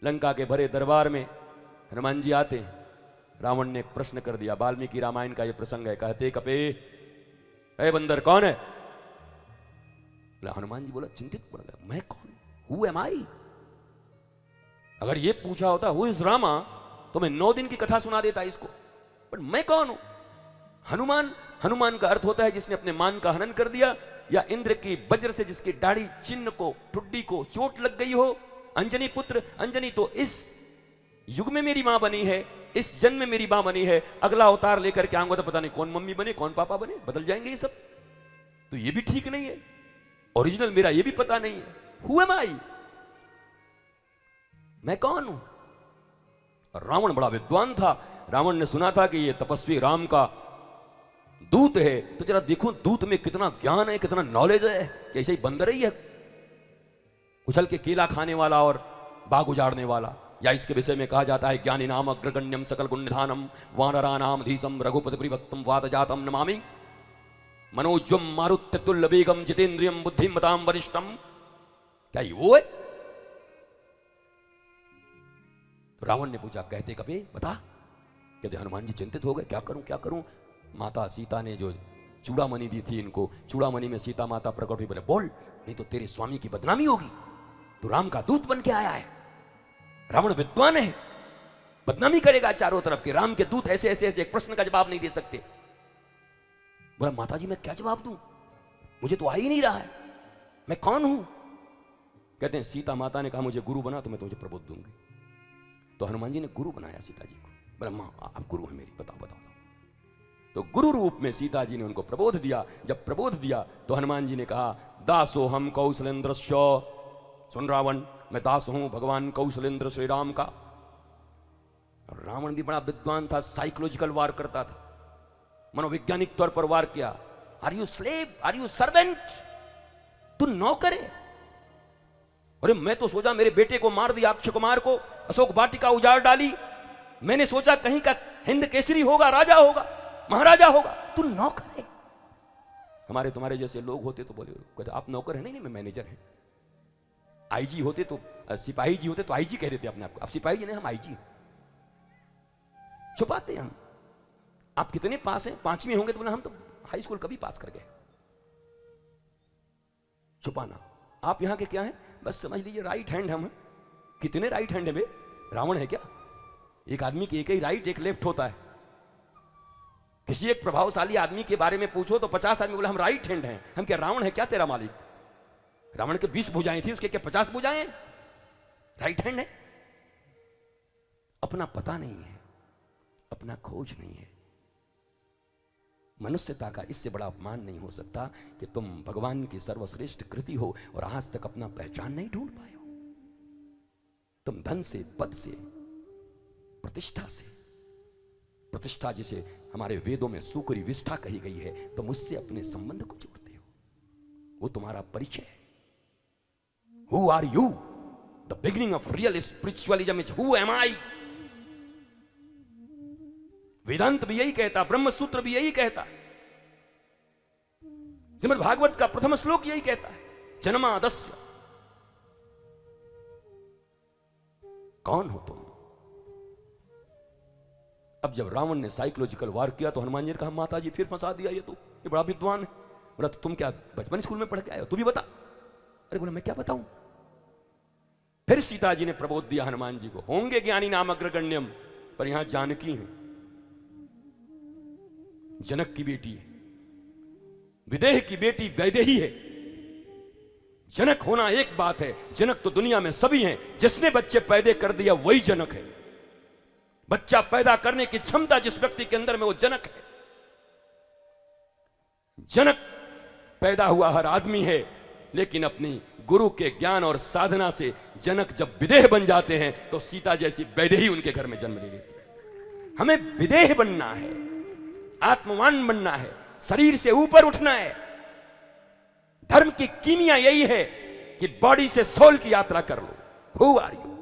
लंका के भरे दरबार में हनुमान जी आते हैं। रावण ने एक प्रश्न कर दिया, वाल्मीकि रामायण का यह प्रसंग है। कहते कपे ए बंदर कौन है? हनुमान जी बोला, चिंतित पड़ गया, मैं कौन? हु एम आई? अगर ये पूछा होता हु इज रामा तो मैं 9 दिन की कथा सुना देता इसको, पर मैं कौन हूं? हनुमान का अर्थ होता है जिसने अपने मान का हनन कर दिया, या इंद्र की वज्र से जिसकी दाढ़ी चिन्ह को ठुड्डी को चोट लग गई हो। अंजनी पुत्र, अंजनी तो इस युग में मेरी मां बनी है, इस जन्म में मेरी मां बनी है, अगला अवतार लेकर के आऊंगा तो पता नहीं कौन मम्मी बने कौन पापा बने, बदल जाएंगे ये सब। तो ये भी ठीक नहीं है, ओरिजिनल मेरा ये भी पता नहीं है। हु एम आई? मैं कौन हूं? रावण बड़ा विद्वान था। रावण ने सुना था कि ये तपस्वी राम का दूत है, तो जरा देखो दूत में कितना ज्ञान है, कितना नॉलेज है, कि ऐसे ही बंदर ही है उछल के केला खाने वाला और बाग उजाड़ने वाला। या इसके विषय में कहा जाता है ज्ञानी नाम अग्रगण्यम सकल गुण निधानम वानरा नाम धीसम रघुपति परिभक्तम वात जातम नमामि मनोज्वम मारुत्य तुल्य वेगम जितेंद्रियम बुद्धिमताम वरिष्ठम। क्या ये वो है? तो रावण ने पूछा, कहते कभी बता। कहते हनुमान जी चिंतित हो गए, क्या करूं क्या करूं। माता सीता ने जो चूड़ामणि दी थी इनको, चूड़ामणि में सीता माता प्रकट हुई। बोले बोल, नहीं तो तेरे स्वामी की बदनामी होगी, तू राम का दूत बन के आया है। रावण विद्वान है, बदनामी करेगा चारों तरफ के, राम के दूत ऐसे ऐसे ऐसे एक प्रश्न का जवाब नहीं दे सकते। बोला माता जी मैं क्या जवाब दूं, मुझे तो आ ही नहीं रहा है, मैं कौन हूं? कहते हैं सीता माता ने कहा मुझे गुरु बना तो मैं तुझे प्रबोध दूंगी। तो हनुमान जी ने गुरु बनाया सीता जी को। बोला मां आप गुरु हैं मेरी, बताओ बताओ। तो गुरु रूप में सीता जी ने उनको प्रबोध दिया। जब प्रबोध दिया तो हनुमान जी ने कहा, दासो हम कौशलेंद्रस्य। सुन रावण, मैं दास हूं भगवान कौशलेंद्र श्री राम का। रावण भी बड़ा विद्वान था, साइकोलॉजिकल वार करता था, मनोवैज्ञानिक तौर पर वार किया। Are you slave, are you servant? तू नौकर है? अरे मैं तो सोचा मेरे बेटे को मार दिया, अक्षय कुमार को, अशोक वाटिका उजाड़ डाली, मैंने सोचा कहीं का हिंद केसरी होगा, राजा होगा, महाराजा होगा, तू नौकर है। हमारे तुम्हारे जैसे लोग होते तो बोले, कहते आप नौकर है? नहीं नहीं मैं मैनेजर है। आईजी होते तो, सिपाही जी होते तो आईजी कह देते अपने आप को, आप सिपाही जी नहीं हम आईजी। छुपाते हम। आप कितने पास हैं? 5वीं होंगे तो बोले हम तो हाई स्कूल कभी पास कर गए। छुपाना। आप यहां के क्या हैं? बस समझ लीजिए राइट हैंड हम हैं। कितने राइट हैंड है बे? रावण है क्या? एक आदमी की एक ही राइट एक लेफ्ट होता है। किसी एक प्रभावशाली आदमी के बारे में पूछो तो 50 आदमी बोले हम राइट हैंड हैं। हम क्या रावण है क्या तेरा मालिक? रावण के 20 भुजाएं थी, उसके क्या 50 भुजाएं? राइट हैंड है। अपना पता नहीं है, अपना खोज नहीं है। मनुष्यता का इससे बड़ा अपमान नहीं हो सकता कि तुम भगवान की सर्वश्रेष्ठ कृति हो और आज तक अपना पहचान नहीं ढूंढ पाए हो। तुम धन से, पद से, प्रतिष्ठा से, प्रतिष्ठा जिसे हमारे वेदों में सुकरी विष्ठा कही गई है, तुम उससे अपने संबंध को जोड़ते हो। वो तुम्हारा परिचय है। Who are you? The beginning of real spiritualism is who am I? वेदांत भी यही कहता, ब्रह्म सूत्र भी यही कहता, श्रीमद् भागवत का प्रथम श्लोक यही कहता है, जन्मादस्य। कौन हो तुम? अब जब रावण ने साइकोलॉजिकल वार किया तो हनुमान जी ने कहा माता जी फिर फंसा दिया, ये बड़ा विद्वान है। बोला तो तुम क्या बचपन स्कूल में पढ़ के आए हो, तू भी बता। अरे बोला मैं क्या बताऊं। फिर सीता जी ने प्रबोध दिया हनुमान जी को, होंगे ज्ञानी नाम अग्रगण्यम, पर यहां जानकी है, जनक की बेटी है, विदेह की बेटी वैदेही है। जनक होना एक बात है, जनक तो दुनिया में सभी हैं। जिसने बच्चे पैदा कर दिया वही जनक है। बच्चा पैदा करने की क्षमता जिस व्यक्ति के अंदर में, वो जनक है। जनक पैदा हुआ हर आदमी है, लेकिन अपनी गुरु के ज्ञान और साधना से जनक जब विदेह बन जाते हैं तो सीता जैसी वैदेही उनके घर में जन्म ले लेती है। हमें विदेह बनना है, आत्मवान बनना है, शरीर से ऊपर उठना है। धर्म की कीमिया यही है कि बॉडी से सोल की यात्रा कर लो। Who are you?